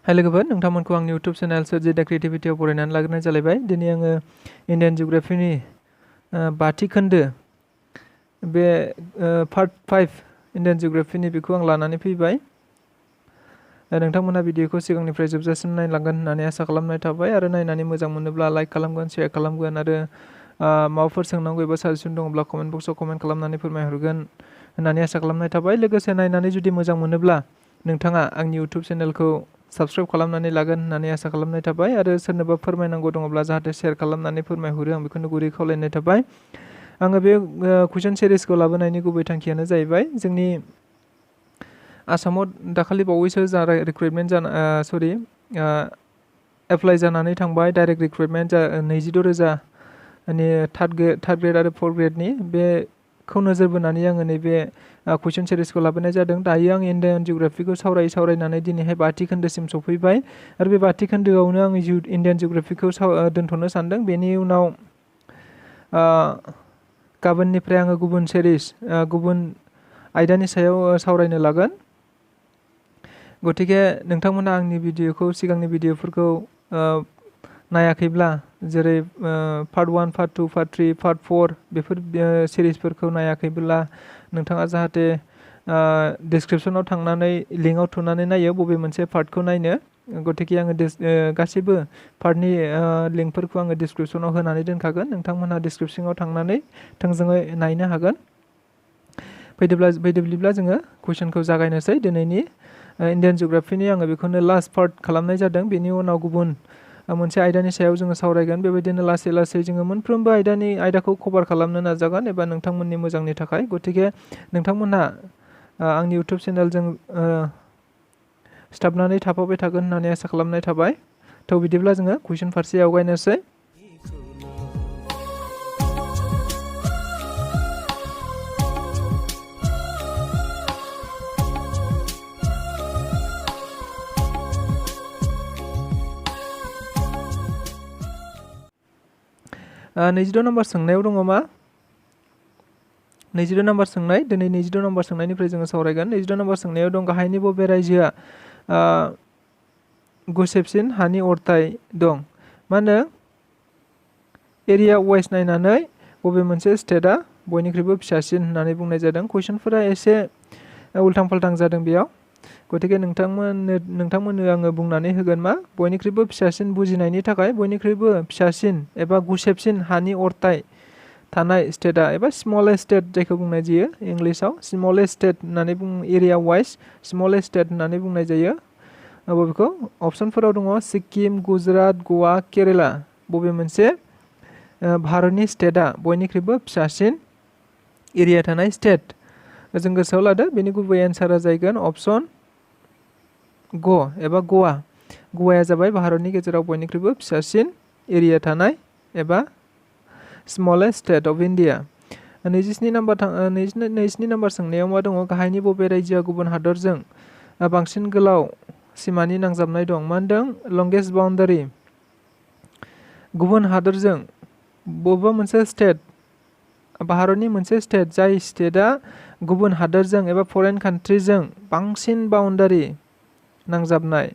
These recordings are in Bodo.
हाय लोगोफोर नोंथांमोनखौ आंनि YouTube channel Assam GK Pt-i बरायनानै लाग्रोनाय जालायबाय। दिनै आङो इन्डियान जिअग्राफिनि 5थि खोन्दो बे पार्ट 5 इन्डियान जिअग्राफिनि बेखौ आं लानानै फैबाय। नोंथांमोना भिडिअखौ सिगांनिफ्राय जोबजासिम नायलांगोन होननानै आसा खालामनाय थाबाय आरो नायनानै मोजां मोनोब्ला लाइक खालामगोन, शेयार खालामगोन आरो माबाफोर सोंनांगौ एबा साजेसन दङब्ला कमेन्ट बक्सआव कमेन्ट खालामनानै फोरमायहरगोन होननानै आसा खालामनाय थाबाय। लोगोसे नायनानै जुदि मोजां मोनोब्ला नोंथाङा आंनि YouTube चेनेलखौ साबस्क्राइब खालामनानै लागोन होननानै आसा खालामनाय थाबाय आरो सोरनोबा फोरमायनांगौ दङब्ला जाहाथे शेयार खालामनानै फोरमायहरो आं बेखौनो गुरै खावलायनाय थाबाय। आङो बे कुइसन सिरिजखौ लाबोनायनि गुबै थांखियानो जाहैबाय जोंनि आसामाव दाखालि बावैसो जा रिक्रुइटमेन्ट एप्लाइ जानानै थांबाय डाइरेक्ट रिक्रुइटमेन्ट 22,000नि थार्ड ग्रेड आरो फर्थ ग्रेडनि बेखौ नोजोर बोनानै आङो नैबे कुइसन सिरिजखौ लाबोनाय जादों। दायो आं इन्डियान जिअग्राफिखौ सावरायनानै दिनैहाय 5थि खोन्दोसिम सफैबाय आरो बे 5थि खोन्दोआवनो आङो इन्डियान जिअग्राफिखौ दोनथ'नो सानदों। बेनि उनाव गाबोननिफ्राय आङो गुबुन आयदानि सायाव सावरायनो लागोन। गतिके नोंथांमोना आंनि भिडिअखौ सिगांनि भिडिअफोरखौ नायाखैब्ला जेरै पार्ट 1, पार्ट 2, पार्ट 3, पार्ट 4 बेफोर सिरिजफोरखौ नायाखैब्ला नोंथाङा जाहाथे डिसक्रिपसनाव थांनानै लिंकआव थुनानै नायो बबे मोनसे पार्टखौ नायनो। गतिके आङो गासैबो पार्टनि लिंकफोरखौ आङो डिसक्रिपसनाव होनानै दोनखागोन। नोंथांमोनहा डिसक्रिपसनाव थांनानै थोंजोङै नायनो हागोन। फैदोब्ला जोङो कुइसनखौ जागायनोसै। दिनैनि इन्डियान जिअग्राफिनि आङो बेखौनो लास्ट पार्ट खालामनाय जादों। बेनि उनाव गुबुन मोनसे आयदानि सायाव जोङो सावरायगोन। बेबायदिनो लासै लासै जोङो मोनफ्रोमबो आयदाखौ कभार खालामनो नाजागोन एबा नोंथांमोननि मोजांनि थाखाय। गतिके नोंथांमोनहा आंनि YouTube चेनेलजों सिथाबनानै थाफाबाय थागोन होननानै आसा खालामनाय थाबाय। बिदिब्ला जोङो कुइसन फारसे आवगायनोसै। नैजिद' नम्बर सोंनायाव दङ मा? 22 नम्बर सोंनाय। दिनै 22 नम्बर सोंनायनिफ्राय जोङो सावरायगोन। 22 नम्बर सोंनायाव दं गाहायनि बबे रायजोआ गुसेबसिन हानि अरथाइ दं? मा होनो एरिया वाइज नायनानै बबे मोनसे स्टेटआ बयनिख्रुइबो फिसासिन होननानै बुंनाय जादों। कुइसनफोरा एसे उल्थां फाल्थां जादों बेयाव। गतिके नोंथांमोननो आङो बुंनानै होगोन मा बयनिख्रुइबो फिसासिन बुजिनायनि थाखाय बयनिख्रुइबो फिसासिन एबा गुसेबसिन हानि अरथाइ थानाय स्टेटआ एबा स्मलेस्ट स्टेट जायखौ बुंनाय जायो इंलिसाव स्मलेस्ट स्टेट होननानै एरिया वाइज स्मलेस्ट स्टेट होननानै बुंनाय जायो। बबेखौ अपसनफोराव दङ सिक्किम, गुजरात, गवा, केरेला। बबे मोनसे भारतनि स्टेटआ बयनिख्रुइबो फिसासिन एरिया थानाय स्टेट? जों गोसोआव लादो बेनि गुबै एन्सारा जाहैगोन अपसन ग एबा गवा। गवाया जाबाय भारतनि गेजेराव बयनिख्रुइबो फिसासिन एरिया थानाय एबा smallest state of India. 27 number सोंनायाव मा दङ? गाहायनि बबे रायजोआ गुबुन हादरजों बांसिन गोलाव सिमानि नांजाबनाय दं? मा होनदों? Longest boundary. गुबुन हादरजों बबेबा मोनसे स्टेट, भारतनि मोनसे स्टेट जाय स्टेटआ गुबुन हादरजों एबा फरेन कान्ट्रिजों बांसिन बाउन्डारि नांजाबनाय,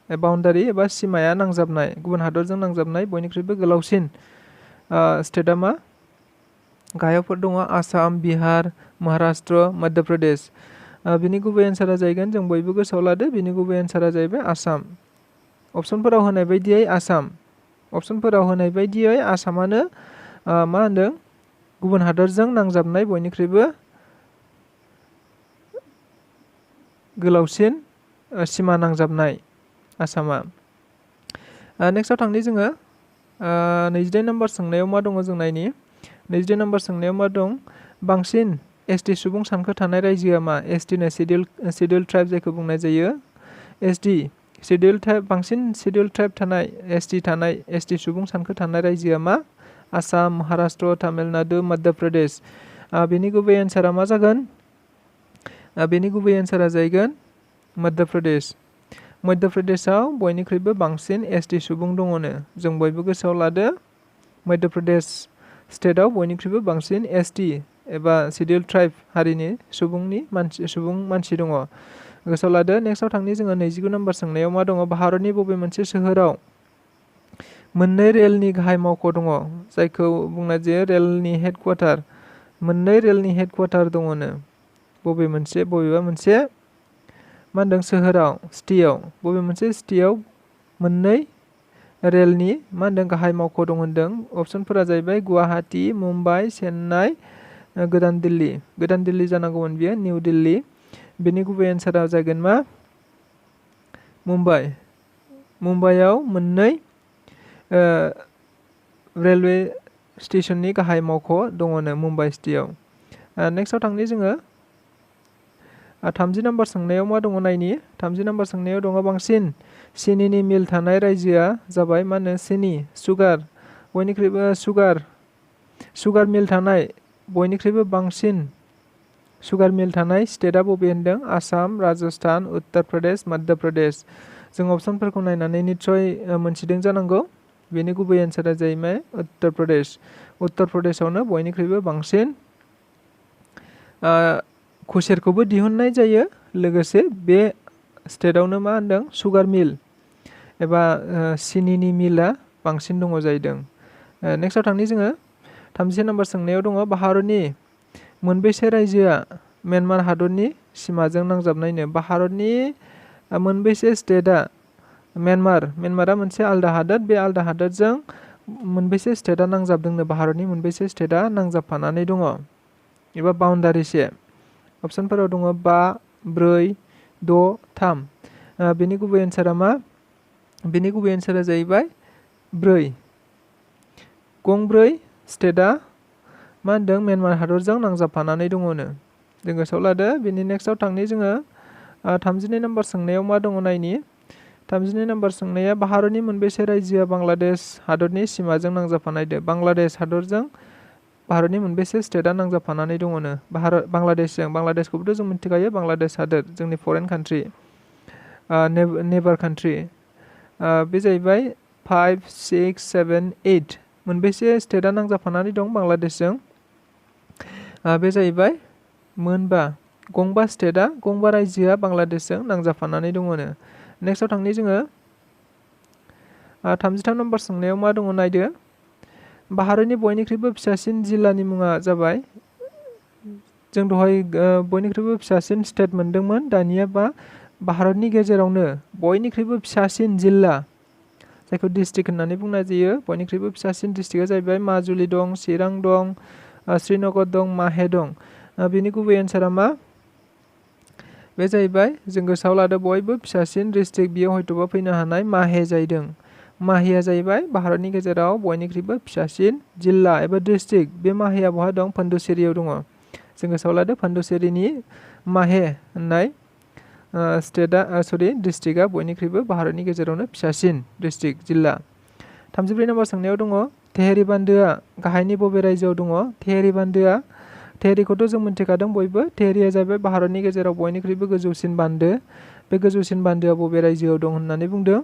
बाउन्डारि एबा सिमाया नांजाबनाय, गुबुन हादरजों नांजाबनाय बयनिख्रुइबो गोलावसिन स्टेटआ मा? गाहायावफोर दङ आसाम, बिहार, महाराष्ट्र, मध्य प्रदेश। बिनि गुबै एन्सारा जाहैगोन, जों बयबो गोसोआव लादो, बिनि गुबै एन्सारा जाहैबाय आसाम। अपसनफोराव होनाय बायदियै आसाम। अपसनफोराव होनाय बायदियै आसामानो मा होनदों? गुबुन हादरजों नांजाबनाय बयनिख्रुइबो गोलावसिन सिमा नांजाबनाय आसामा। नेक्स्टआव थांनि जोङो 28 नम्बर सोंनायाव मा दङ जों नायनि। 28 नम्बर सोंनायाव मा दं? बांसिन एसटि सुबुं सानखो थानाय रायजोआ मा? एसटिनो सिडिउल ट्राइब जायखौ बुंनाय जायो। बांसिन सिडिउल ट्राइब थानाय एसटि सुबुं सानखो थानाय रायजोआ मा? आसाम, महाराष्ट्र, तामिलनाडु, मध्य प्रदेश। बेनि गुबै एन्सारा मा जागोन? बेनि गुबै एन्सारा जाहैगोन मध्य प्रदेश। मध्य प्रदेशआव बयनिख्रुइबो बांसिन एसटि सुबुं दङनो। जों बयबो गोसोआव लादो मध्य प्रदेश स्टेटआव बयनिख्रुइबो बांसिन एसटि एबा सिडिउल ट्राइब हारिनि सुबुं मानसि दङ। गोसोआव लादो। नेक्स्टआव थांनि जोङो 29 नम्बर सोंनायाव मा दङ? भारतनि बबे मोनसे सोहोराव मोननै रेलनि गाहाय मावख' दङ? जायखौ बुंनाय जायो रेलनि हेडक्वार्टार। मोननै रेलनि हेडक्वार्टार दङनो। बबेबा मोनसे मा होनदों सोहोराव, सिटियाव, बबे मोनसे सिटियाव मोननै रेलनि मा होनदों गाहाय मावख' दं होनदों। अप्सनफोरा जाहैबाय गुवाहाटी, मुम्बाइ, चेन्नाइ, गोदान दिल्ली। गोदान दिल्ली जानांगौमोन बियो, निउ दिल्ली। बेनि गुबै एन्सारा जागोन मा? मुम्बाइ। मुम्बाइआव मोननै रेलवे स्टेशननि गाहाय मावख' दङनो मुम्बाइ सिटियाव। नेक्स्टआव थांनि जोङो 30 नम्बर सोंनायाव मा दङ नायनि? 30 नम्बर सोंनायाव दङ बांसिन सिनिनि मिल थानाय रायजोआ जाबाय मा होनो? सिनि, सुगार, बयनिख्रुइबो सुगार मिल थानाय बयनिख्रुइबो बांसिन सुगार मिल थानाय स्टेटआ बबे होनदों? आसाम, राजस्थान, उत्तर प्रदेश, मध्य प्रदेश। जों अप्सनफोरखौ नायनानै निस्सय मोनथिदों जानांगौ। बेनि गुबै एन्सारा जाहैबाय उत्तर प्रदेश। उत्तर प्रदेशआवनो बयनिख्रुइबो बांसिन खुसेरखौबो दिहुननाय जायो। लोगोसे बे स्टेटआवनो मा होनदों? सुगार मिल एबा सिनिनि मिलआ बांसिन दङ जाहैदों। नेक्स्टआव थांनि जोङो 31 नम्बर सोंनायाव दङ भारतनि मोनबेसे रायजोआ म्यानमार हादरनि सिमाजों नांजाबनायनो? भारतनि मोनबेसे स्टेटआ म्यानमारा मोनसे आलदा हादोर, बे आलदा हादोरजों मोनबेसे स्टेटआ नांजाबदोंनो? भारतनि मोनबेसे स्टेटआ नांजाबफानानै दङ एबा बाउन्डारिसे? अप्सनफोराव दङ 5, 4, 6, 3। बेनि गुबै एन्सारा मा? बेनि गुबै एन्सारा जाहैबाय 4। गंब्रै स्टेटआ मा होनदों? म्यानमार हादरजों नांजाबफानानै दङनो। जों गोसोआव लादो। बेनि नेक्स्टआव थांनि जोङो 32 नम्बर सोंनायाव मा दङ नायनि? 32 नम्बर सोंनाया भारतनि मोनबेसे रायजोआ बांलादेश हादरनि सिमाजों नांजाबफानायदो? बांलादेश हादरजों भारतनि मोनबेसे स्टेटआ नांजाबफानानै दङनो? बांलादेशखौबोथ' जों मिथिखायो, बांलादेश हादोर जोंनि फरेन कान्ट्रि, नेबार कान्ट्रि। बे जाहैबाय 5, 6, 7, 8 मोनबेसे स्टेटआ नांजाबफानानै दं बांलादेशजों? बे जाहैबाय गंबा स्टेटआ, गंबा रायजोआ बांलादेशजों नांजाबफानानै दङनो। नेक्स्टआव थांनि जोङो 33 नम्बर सोंनायाव मा दङ नायदो? भारतनि बयनिख्रुइबो फिसासिन जिल्लानि मुङा जाबाय, जों दहाय बयनिख्रुइबो फिसासिन स्टेट मोनदोंमोन, दानिया भारतनि गेजेरावनो बयनिख्रुइबो फिसासिन जिल्ला, जायखौ डिस्ट्रिक्ट होननानै बुंनाय जायो। बयनिख्रुइबो फिसासिन डिस्ट्रिक्टआ जाहैबाय माजुलि दं, चिरां दं, श्रीनगर दं, माहे दं। बेनि गुबै एन्सारा मा? बे जाहैबाय, जों गोसोआव लादो बयबो फिसासिन डिस्ट्रिक्ट, बियो हयथ'बा फैनो हानाय माहे जाहैदों। माहेया जाहैबाय भारतनि गेजेराव बयनिख्रुइबो फिसासिन जिल्ला एबा डिस्ट्रिक्ट। बे माहेया बहा दं? पन्डुचेरियाव दङ। जों गोसोआव लादो पन्डुचेरिनि माहे होननाय डिस्ट्रिक्टआ बयनिख्रुइबो भारतनि गेजेरावनो फिसासिन डिस्ट्रिक्ट, जिल्ला। 34 नम्बर सोंनायाव दङ तेहरी बान्दोआ गाहायनि बबे रायजोआव दङ? तेहरीखौथ' जों मिथिखादों बयबो। तेहरीया जाहैबाय भारतनि गेजेराव बयनिख्रुइबो गोजौसिन बान्दो। बे गोजौसिन बान्दोआ बबे रायजोआव दं होननानै बुंदों?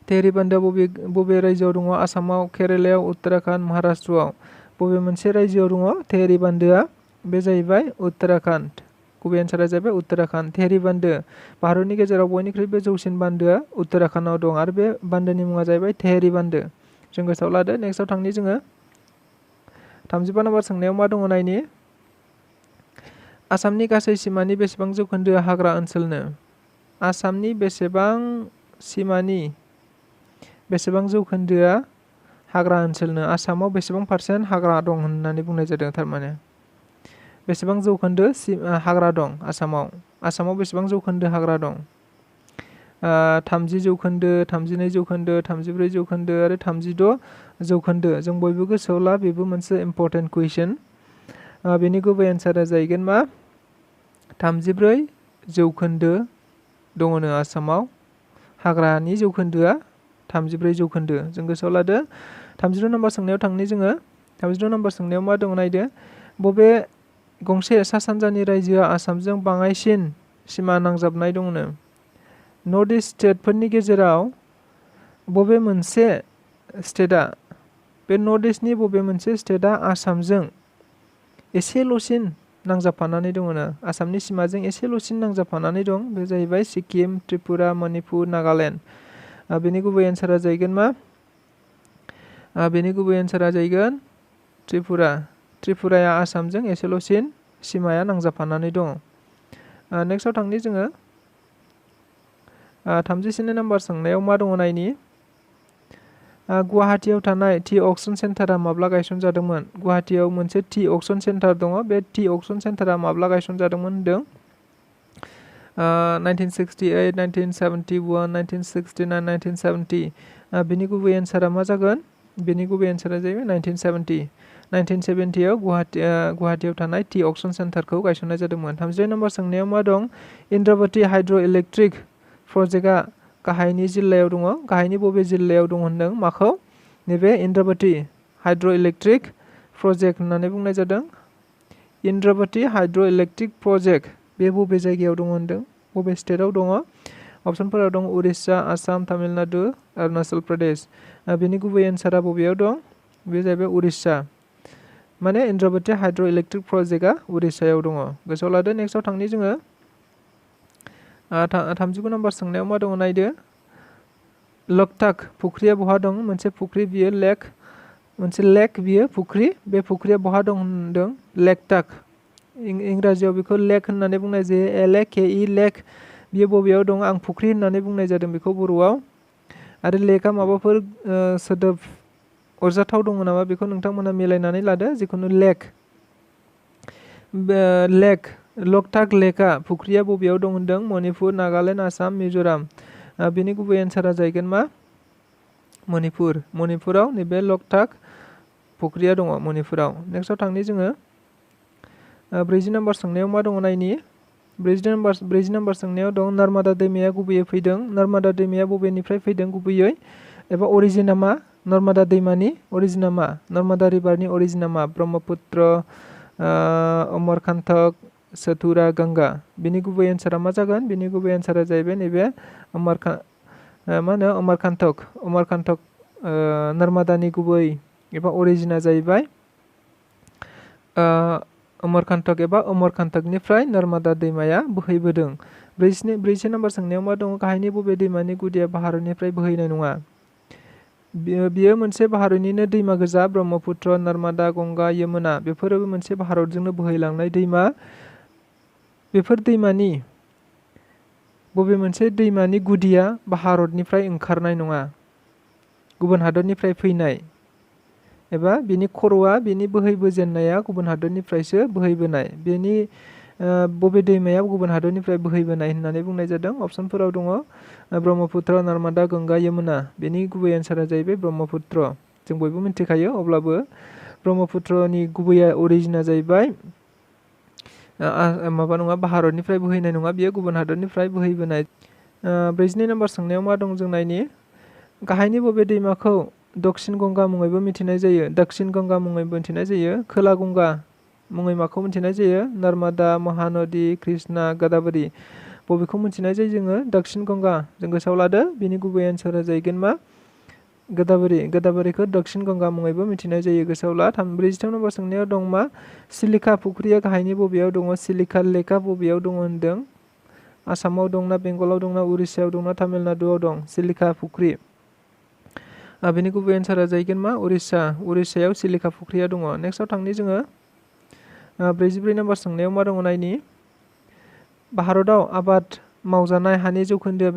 तेहरी बान्दोआ बबे रायजोआव दङ? आसामाव, केरेलायाव, उत्तराखन्ड, महाराष्ट्रआव। बबे मोनसे रायजोआव दङ तेहरी बान्दोआ? बे जाहैबाय उत्तराखन्ड। गुबै एन्सारा जाहैबाय उत्तराखन्ड। तेहरी बान्दो, भारतनि गेजेराव बयनिख्रुइबो जौसिन बान्दोआ उत्तराखन्डआव दं आरो बे बान्दोनि मुङा जाहैबाय तेहरी बान्दो। जों गोसोआव लादो। नेक्स्टआव थांनि जोङो 35 नम्बर सोंनायाव मा दङ नायनि? आसामनि गासै सिमानि बेसेबां जौखोन्दोआ हाग्रा ओनसोलनो? आसामनि बेसेबां जौखोन्दोआ हाग्रा ओनसोलनो? आसामाव बेसेबां % हाग्रा दं होननानै बुंनाय जादों थारमाने? बेसेबां जौखोन्दो हाग्रा दं आसामाव? आसामाव बेसेबां जौखोन्दो हाग्रा दं? 30 जौखोन्दो, 32 जौखोन्दो, 34 जौखोन्दो आरो 36 जौखोन्दो। जों बयबो गोसोआव ला, बेबो मोनसे इम्परटेन्ट कुइसन। बेनि गुबै एन्सारा जाहैगोन मा? 34 जौखोन्दो दङनो आसामाव। हाग्रानि जौखोन्दोआ 34 जौखोन्दो। जों गोसोआव लादो। 32 नम्बर सोंनायाव थांनि जोङो। 32 नम्बर सोंनायाव मा दङ नायदो? बबे गंसे सा सानजानि रायजोआ आसामजों बाङाइसिन सिमा नांजाबनाय दंनो? नर्थ इस्ट स्टेटफोरनि गेजेराव बबे मोनसे स्टेटआ, बे नर्थ इस्टनि बबे मोनसे स्टेटआ आसामजों एसेल'सिन नांजाबफानानै दङनो आसामनि सिमाजों एसेल'सिन नांजाबफानानै दं बे जाहैबाय सिक्किम त्रिपुरा मणिपुर नागालेण्ड बेनि गुबै एन्सारा जाहैगोन मा बेनि गुबै एन्सारा जाहैगोन त्रिपुराया आसामजों एसेल'सिन सिमाया नांजाबफानानै दङ नेक्स्टआव थांनि जोङो 34 नाम्बार सोंनायाव मा दङ नायनि गुवाहाटीयाव थानाय टि अक्सन सेन्टारा माब्ला गायसनजादोंमोन गुवाहाटीयाव मोनसे टि अक्सन सेन्टार दङ बे टि अक्सन सेन्टारा माब्ला गायसनजादोंमोन होनदों 1968 1971 1969 1970 बेनि गुबै एन्सारा मा जागोन बेनि गुबै एन्सारा जाहैबाय 1970 आव गुवाहाटीयाव थानाय टि अक्सन सेन्टारखौ गायसननाय जादोंमोन 32 नम्बर सोंनायाव मा दं इन्द्रावती हाइड्र' इलेक्ट्रिक प्रजेक्टआ गाहायनि जिल्लायाव दङ गाहायनि बबे जिल्लायाव दङ होनदों माखौ नैबे इन्द्रावती हाइड्र' इलेक्ट्रिक प्रजेक्ट होननानै बुंनाय जादों इन्द्रावती हाइड्र' इलेक्ट्रिक प्रजेक्ट बे बबे जायगायाव दङ होनदों बबे स्टेटआव दङ अप्सनफोराव दं उरिष्या आसाम तामिलनाडु अरुणाचल प्रदेश बेनि गुबै एन्सारा बबेयाव दं बे जाहैबाय उरिष्या माने इन्द्रावती हाइड्र' इलेक्ट्रिक प्रजेक्टआ उरिष्यायाव दङ गोसोआव लादो नेक्स्टआव थांनि जोङो 39 नम्बर सोंनायाव मा दङ नायदो लकटाक फुख्रिया बहा दं मोनसे फुख्रि बियो लेक मोनसे लेक बियो फुख्रि बे फुख्रिया बहा दं होनदों लेकटाक इंराजियाव बेखौ लेक होननानै बुंनाय जायो LAKE लेक बियो बबेयाव दं आं फुख्रि होननानै बुंनाय जादों बेखौ बर'आव आरो लेकआ माबाफोर सोदोब अरजाथाव दङ नामा बेखौ नोंथांमोना मिलायनानै लादो जिखुनु लेक लकटाक लेकआ फुख्रिया बबेयाव दं होनदों मणिपुर नागालेण्ड आसाम मिज'राम बेनि गुबै एन्सारा जाहैगोन मा मणिपुराव नैबे लकटाक फुख्रिया दङ मणिपुराव नेक्स्टआव थांनि जोङो 40 नम्बर सोंनायाव मा दङ नायनि 40 नम्बर सोंनायाव दं नर्मदा दैमाया गुबैयै फैदों नर्मदा दैमाया बबेनिफ्राय फैदों गुबैयै एबा अरिजिना मा नर्मदा दैमानि अरिजिना मा नर्मदा रिभारनि अरिजिना मा ब्रह्मपुत्र अमरकान्तक सतुरा गंगा बिनि गुबै एन्सारा मा जागोन बिनि गुबै एन्सारा जाहैबाय नैबे अमरकान्तक नर्मदानि गुबै एबा अरिजिना जाहैबाय अमरकान्तकनिफ्राय नर्मदा दैमाया बोहैबोदों 44 नम्बर सोंनायाव मा दङ गाहायनि बबे दैमानि गुदिया भारतनिफ्राय बोहैनाय नङा बियो मोनसे भारतनिनो दैमा गोजा ब्रह्मपुत्र नर्मदा गंगा यमुना बेफोरबो मोनसे भारतजोंनो बोहैलांनाय दैमा बेफोर दैमानि बबे मोनसे दैमानि गुदिया भारतनिफ्राय ओंखारनाय नङा गुबुन हादरनिफ्राय फैनाय एबा बिनि खर'आ बिनि बोहैबोजेननाया गुबुन हादरनिफ्रायसो बोहैबोनाय बेनि बबे दैमाया गुबुन हादरनिफ्राय बोहैबोनाय होननानै बुंनाय जादों अप्सनफोराव दङ ब्रह्मपुत्र नर्मदा गंगा यमुना बेनि गुबै एन्सारा जाहैबाय ब्रह्मपुत्र जों बयबो मिथिखायो अब्लाबो ब्रह्मपुत्रनि गुबैया अरिजिना जाहैबाय माबा नङा भारतनिफ्राय बोहैनाय नङा बियो गुबुन हादरनिफ्राय बोहैबोनाय 42 नम्बर सोंनायाव मा दं जों नायनि गाहायनि बबे दैमाखौ दक्षिण गंगा मुङैबो मिथिनाय जायो दक्षिण गंगा मुङैबो मिथिनाय जायो खोला गंगा मुङै माखौ मिथिनाय जायो नर्मदा महानदी कृष्णा गोदावरी बबेखौ मिथिनाय जायो जोङो दक्षिण गंगा जों गोसोआव लादो बिनि गुबै एन्सारा जाहैगोन मा गोदावरीखौ दक्षिण गंगा मुङैबो मिथिनाय जायो गोसोआव ला 43 नम्बर सोंनायाव दं मा सिलिका फुख्रिया गाहायनि बबेयाव दङ सिलिका लेकआ बबेयाव दङ होनदों आसामाव दंना बेंगलाव दंना उरिष्यायाव दंना तामिलनाडुआव दं सिलिका फुख्रि बेनि गुबै एन्सारा जाहैगोन मा उरिष्यायाव सिलिका फुख्रिया दङ नेक्स्टआव थांनि जोङो 44 नम्बर सोंनायाव मा दङ नायनि भारतआव आबाद मावजानाय हानि जौखोन्दोआ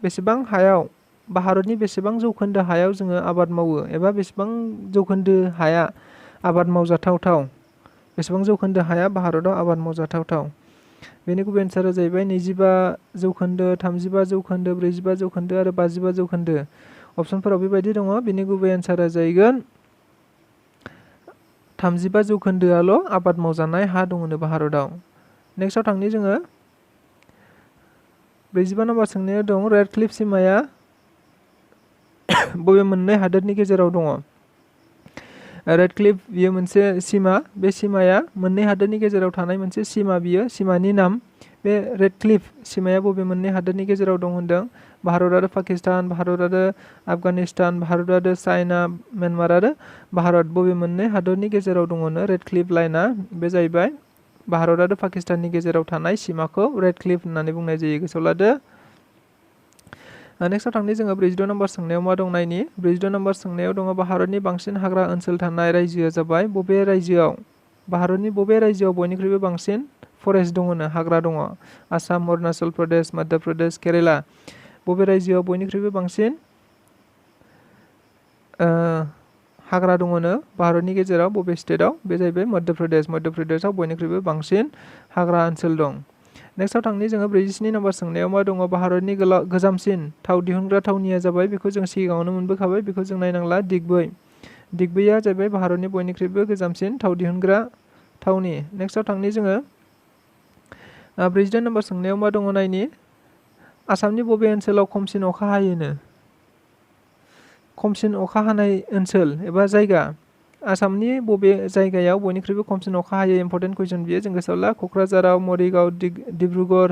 बेसेबां हायाव भारतनि बेसेबां जौखोन्दो हायाव जोङो आबाद मावो एबा बेसेबां जौखोन्दो हाया आबाद मावजाथावथाव बेसेबां जौखोन्दो हाया भारतआव आबाद मावजाथावथाव बेनि गुबै एन्सारा जाहैबाय 25 जौखोन्दो 35 जौखोन्दो 45 जौखोन्दो आरो 55 जौखोन्दो अप्सनफोराव बेबायदि दङ बेनि गुबै एन्सारा जाहैगोन 35 जौखोन्दोआल' आबाद मावजानाय हा दङनो भारतआव नेक्स्टआव थांनि जोङो 45 नम्बर सोंनायाव दं रेड क्लिफ सिमाया बबे मोननै हादोरनि गेजेराव दङ रेड क्लिफ बियो मोनसे सिमा बे सिमाया मोननै हादोरनि गेजेराव थानाय मोनसे सिमा बियो सिमानि नाम बे रेड क्लिफ सिमाया बबे मोननै हादोरनि गेजेराव दं होनदों भारत आरो पाकिस्तान भारत आरो आफगानिस्तान भारत आरो चाइना म्यानमार आरो भारत बबे मोननै हादरनि गेजेराव दङनो रेड क्लिफ लाइना बे जाहैबाय भारत आरो पाकिस्ताननि गेजेराव थानाय सीमाखौ रेड क्लिफ होननानै बुंनाय जायो, गोसोआव लादो। नेक्स्टआव थांनि जोङो 46 नम्बर सोंनायाव मा दं नायनि। 46 नम्बर सोंनायाव दङ भारतनि बांसिन हाग्रा ओनसोल थानाय रायजोआ जाबाय बबे रायजोआव भारतनि बबे रायजोआव बयनिख्रुइबो बांसिन फरेस्ट दङनो, हाग्रा दङ? आसाम, अरुणाचल प्रदेश, मध्य प्रदेश, केरेला। बबे रायजोआव बयनिख्रुइबो बांसिन हाग्रा दङनो भारतनि गेजेराव, बबे स्टेटआव? बे जाहैबाय मध्य प्रदेश। मध्य प्रदेशआव बयनिख्रुइबो बांसिन हाग्रा ओनसोल दं। नेक्स्टआव थांनि जोङो 47 नम्बर सोंनायाव मा दङ? भारतनि गोजामसिन थाव दिहुनग्रा थावनिया जाबाय, बेखौ जों सिगाङावनो मोनबोखाबाय, बेखौ जों नायनांला, दिग्बै। दिग्बैया जाहैबाय भारतनि बयनिख्रुइबो गोजामसिन थाव दिहुनग्रा थावनि। नेक्स्टआव थांनि जोङो 48 नम्बर सोंनायाव मा दङ नायनि। आसामनि बबे ओनसोलाव खमसिन अखा हायोनो? खमसिन अखा हानाय ओनसोल एबा जायगा, आसामनि बबे जायगायाव बयनिख्रुइबो खमसिन अखा हायो? इम्पर्टेन्ट कुइसन बियो, जों गोसोआव ला। क'क्राझाराव, मरिगाव, डिब्रुगड़,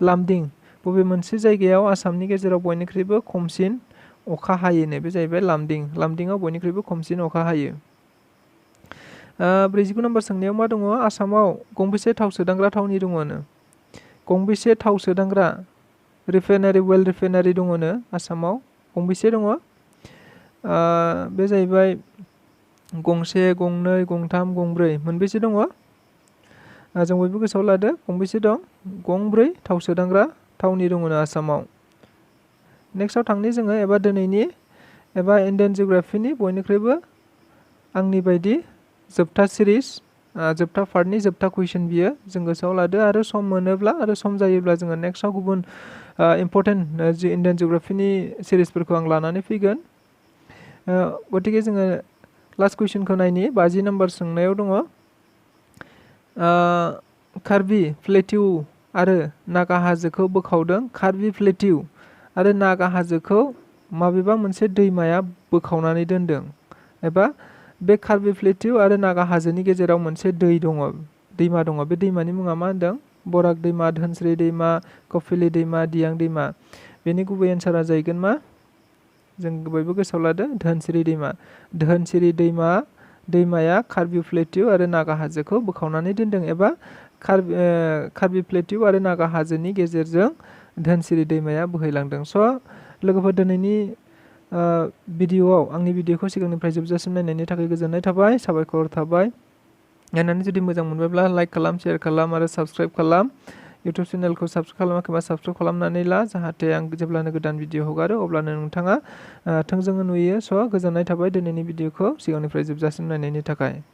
लामदिं। बबे मोनसे जायगायाव आसामनि गेजेराव बयनिख्रुइबो खमसिन अखा हायोनो? बे जाहैबाय लामदिं। लामदिंआव बयनिख्रुइबो खमसिन अखा हायो। 49 नम्बर सोंनायाव मा दङ? आसामाव गंबेसे थाव सोदांग्रा थावनि दङनो? गंबेसे थाव सोदांग्रा रिफाइनारि, वेल रिफाइनारि दङनो आसामाव? गंबेसे दङ? बे जाहैबाय गंसे, गंनै, गंथाम, गंब्रै। मोनबेसे दङ? जों बयबो गोसोआव लादो, गंबेसे दं? गंब्रै थाव सोदांग्रा थावनि दङनो आसामाव। नेक्स्टआव थांनि जोङो एबा दिनैनि एबा इन्डियान जिअ'ग्राफिनि बयनिख्रुइबो आंनि बायदि जोबथा सिरिज, जोबथा पार्टनि जोबथा कुइसन बियो, जों गोसोआव लादो। आरो सम मोनोब्ला आरो सम जायोब्ला जोङो नेक्स्टआव गुबुन इम्पर्टेन्ट इन्डियान जिअ'ग्राफिनि सिरिजफोरखौ आं लानानै फैगोन। गतिके जोङो लास्ट कुइसनखौ नायनि। 50 नम्बर सोंनायाव दङ कार्बि प्लेटिउ आरो नागा हाजोखौ बोखावदों। कार्बि प्लेटिउ आरो नागा हाजोखौ माबेबा मोनसे दैमाया बोखावनानै दोनदों, एबा बे कार्बि प्लेटिउ आरो नागा हाजोनि गेजेराव मोनसे दैमा दङ। बे दैमानि मुङा मा होनदों? बराक दैमा, धोनस्रि दैमा, कपिली दैमा, दियां दैमा। बेनि गुबै एन्सारा जाहैगोन मा? जों बयबो गोसोआव लादो, धोनस्रि दैमा। धोनस्रि दैमाया कार्बि प्लेटिउ आरो नागा हाजोखौ बोखावनानै दोनदों, एबा कार्बि प्लेटिउ आरो नागा हाजोनि गेजेरजों धोनस्रि दैमाया बोहैलांदों। स' लोगोफोर, दिनैनि भिडिअआव आंनि भिडिअखौ सिगांनिफ्राय जोबजासिम नायनायनि थाखाय गोजोननाय थाबाय, साबायखर थाबाय। नायनानै जुदि मोजां मोनबायब्ला लाइक खालाम, शेयार खालाम आरो साबस्क्राइब खालाम। इउटुब चेनेलखौ साबस्क्राइब खालामाखैबा साबस्क्राइब खालामनानै ला, जाहाथे आं जेब्लानो गोदान भिडिअ हगारो अब्लानो नोंथाङा थोंजोङै नुयो। स' गोजोननाय थाबाय दिनैनि भिडिअखौ सिगांनिफ्राय जोबजासिम नायनायनि थाखाय।